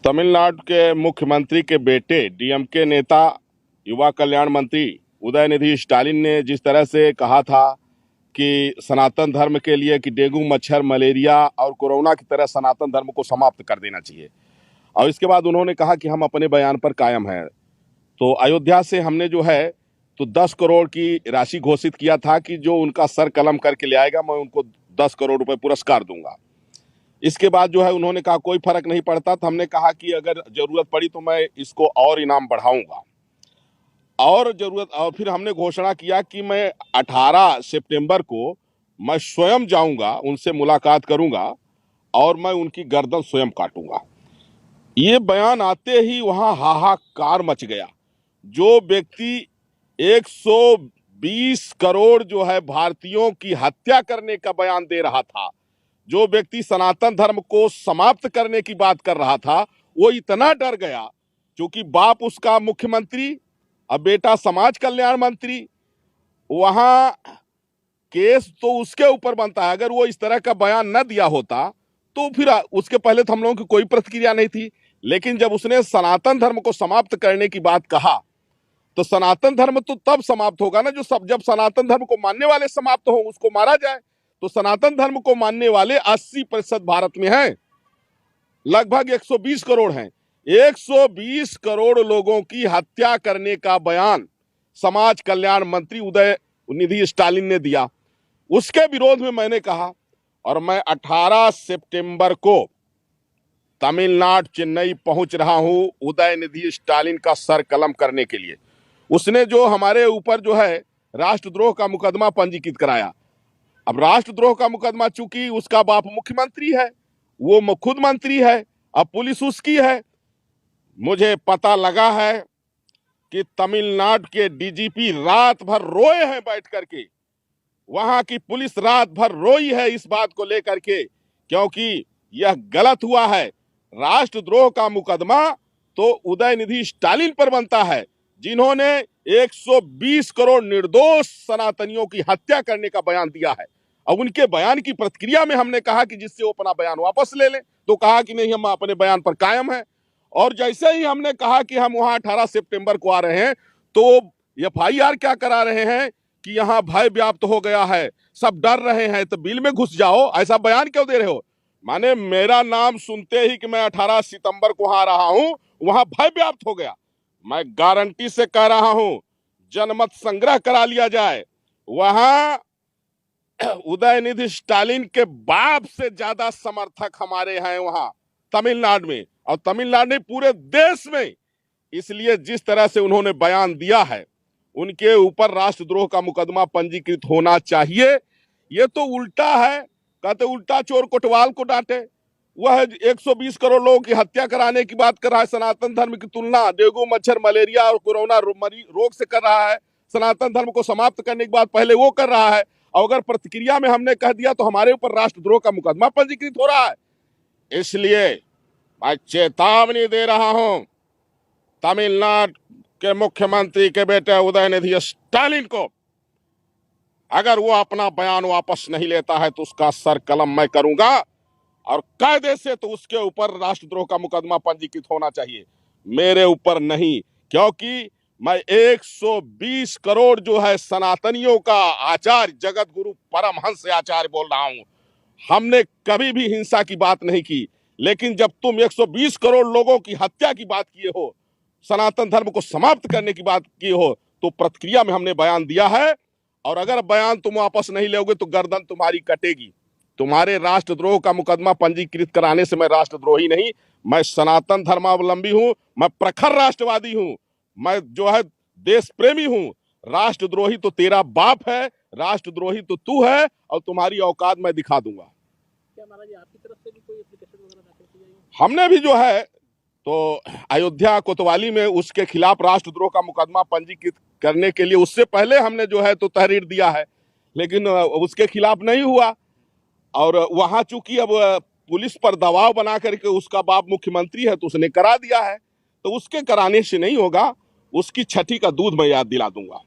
तमिलनाडु के मुख्यमंत्री के बेटे डीएमके नेता युवा कल्याण मंत्री उदयनिधि स्टालिन ने जिस तरह से कहा था कि सनातन धर्म के लिए कि डेंगू मच्छर मलेरिया और कोरोना की तरह सनातन धर्म को समाप्त कर देना चाहिए, और इसके बाद उन्होंने कहा कि हम अपने बयान पर कायम हैं। तो अयोध्या से हमने जो है तो 10 करोड़ की राशि घोषित किया था कि जो उनका सर कलम करके ले आएगा मैं उनको 10 करोड़ रुपए पुरस्कार दूंगा। इसके बाद जो है उन्होंने कहा कोई फर्क नहीं पड़ता, तो हमने कहा कि अगर जरूरत पड़ी तो मैं इसको और इनाम बढ़ाऊंगा और फिर हमने घोषणा किया कि मैं 18 सितंबर को मैं स्वयं जाऊंगा, उनसे मुलाकात करूंगा और मैं उनकी गर्दन स्वयं काटूंगा। ये बयान आते ही वहां हाहाकार मच गया। जो व्यक्ति 120 करोड़ जो है भारतीयों की हत्या करने का बयान दे रहा था, जो व्यक्ति सनातन धर्म को समाप्त करने की बात कर रहा था, वो इतना डर गया क्योंकि बाप उसका मुख्यमंत्री अब बेटा समाज कल्याण मंत्री। वहां केस तो उसके ऊपर बनता है। अगर वो इस तरह का बयान न दिया होता तो फिर उसके पहले तो हम लोगों की कोई प्रतिक्रिया नहीं थी, लेकिन जब उसने सनातन धर्म को समाप्त करने की बात कहा तो सनातन धर्म तो तब समाप्त होगा ना जब सनातन धर्म को मानने वाले समाप्त हो, उसको मारा जाए। तो सनातन धर्म को मानने वाले 80% भारत में हैं, लगभग 120 करोड़ हैं। 120 करोड़ लोगों की हत्या करने का बयान समाज कल्याण मंत्री उदयनिधि स्टालिन ने दिया। उसके विरोध में मैंने कहा और मैं 18 सितंबर को तमिलनाडु चेन्नई पहुंच रहा हूं उदयनिधि स्टालिन का सर कलम करने के लिए। उसने जो हमारे ऊपर जो है राष्ट्रद्रोह का मुकदमा पंजीकृत कराया। अब राष्ट्रद्रोह का मुकदमा चूंकि उसका बाप मुख्यमंत्री है, वो खुद मंत्री है, अब पुलिस उसकी है। मुझे पता लगा है कि तमिलनाडु के डीजीपी रात भर रोए हैं बैठ करके, वहां की पुलिस रात भर रोई है इस बात को लेकर के, क्योंकि यह गलत हुआ है। राष्ट्रद्रोह का मुकदमा तो उदयनिधि स्टालिन पर बनता है, जिन्होंने 120 करोड़ निर्दोष सनातनियों की हत्या करने का बयान दिया है। अब उनके बयान की प्रतिक्रिया में हमने कहा कि जिससे वो अपना बयान वापस ले लें, तो कहा कि नहीं, हम अपने बयान पर कायम हैं। और जैसे ही हमने कहा कि हम वहां 18 सितंबर को आ रहे हैं, तो एफआईआर क्या करा रहे हैं कि यहाँ भय व्याप्त हो गया है, सब डर रहे हैं, तो बिल में घुस जाओ, ऐसा बयान क्यों दे रहे हो? माने मेरा नाम सुनते ही कि मैं 18 सितंबर को आ रहा हूं, वहां भय व्याप्त हो गया। मैं गारंटी से कह रहा हूं, जनमत संग्रह करा लिया जाए। वहां उदयनिधि स्टालिन के बाप से ज्यादा समर्थक हमारे हैं वहां तमिलनाडु में, और तमिलनाडु नहीं पूरे देश में। इसलिए जिस तरह से उन्होंने बयान दिया है, उनके ऊपर राष्ट्रद्रोह का मुकदमा पंजीकृत होना चाहिए। ये तो उल्टा है, कहते उल्टा चोर कोतवाल को डांटे। वह 120 करोड़ लोगों की हत्या कराने की बात कर रहा है, सनातन धर्म की तुलना डेंगू मच्छर मलेरिया और कोरोना रोग से कर रहा है। सनातन धर्म को समाप्त करने की बात पहले वो कर रहा है, और अगर प्रतिक्रिया में हमने कह दिया तो हमारे ऊपर राष्ट्रद्रोह का मुकदमा पंजीकृत हो रहा है। इसलिए मैं चेतावनी दे रहा हूं तमिलनाडु के मुख्यमंत्री के बेटे उदयनिधि स्टालिन को, अगर वो अपना बयान वापस नहीं लेता है तो उसका सर कलम मैं करूंगा, और कायदे से तो उसके ऊपर राष्ट्रद्रोह का मुकदमा पंजीकृत होना चाहिए, मेरे ऊपर नहीं। क्योंकि मैं 120 करोड़ जो है सनातनियों का आचार्य जगत गुरु परमहंस आचार्य बोल रहा हूं। हमने कभी भी हिंसा की बात नहीं की, लेकिन जब तुम 120 करोड़ लोगों की हत्या की बात किए हो, सनातन धर्म को समाप्त करने की बात की हो, तो प्रतिक्रिया में हमने बयान दिया है। और अगर बयान तुम वापस नहीं लोगे तो गर्दन तुम्हारी कटेगी। तुम्हारे राष्ट्रद्रोह का मुकदमा पंजीकृत कराने से मैं राष्ट्रद्रोही नहीं, मैं सनातन धर्मावलंबी हूं, मैं प्रखर राष्ट्रवादी हूं, मैं जो है देश प्रेमी हूं। राष्ट्रद्रोही तो तेरा बाप है, राष्ट्रद्रोही तो तू है, और तुम्हारी औकात मैं दिखा दूंगा। क्या महाराज जी आपकी तरफ से भी कोई एप्लीकेशन वगैरह दाखिल की जाएगी? हमने भी जो है तो अयोध्या कोतवाली में उसके खिलाफ राष्ट्रद्रोह का मुकदमा पंजीकृत करने के लिए उससे पहले हमने जो है तो तहरीर दिया है, लेकिन उसके खिलाफ नहीं हुआ। और वहां चूंकि अब पुलिस पर दबाव बना करके उसका बाप मुख्यमंत्री है तो उसने करा दिया है, तो उसके कराने से नहीं होगा, उसकी छठी का दूध मैं याद दिला दूंगा।